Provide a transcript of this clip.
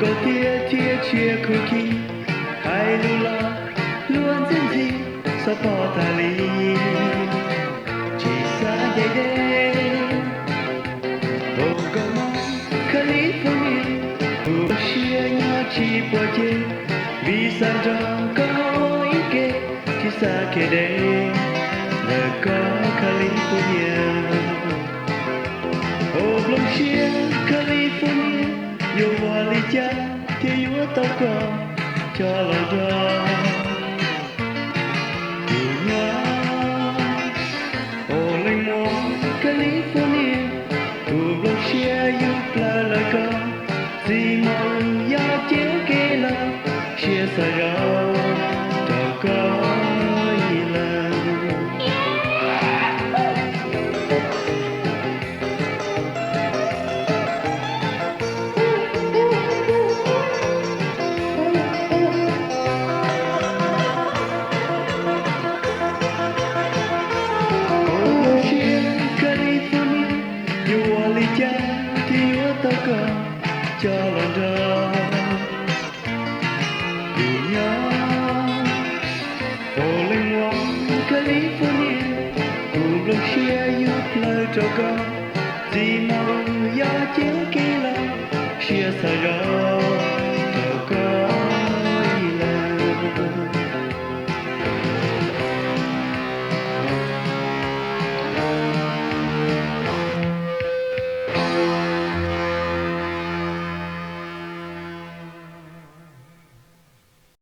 个贴贴切苦气海路了乱真情萨波塔里其萨耶耶我个梦克里夫尼不是鸟气波节比萨张高一个其萨克的那个克里夫尼哦龙些克里夫尼有我的家天有祷告叫了着California tu lo share you pla la ka zi mo ya che ke la share sa ya ta ka ila taka jalan dunia oleh wang California ku belum share you play taka di mau ya jengkela share saya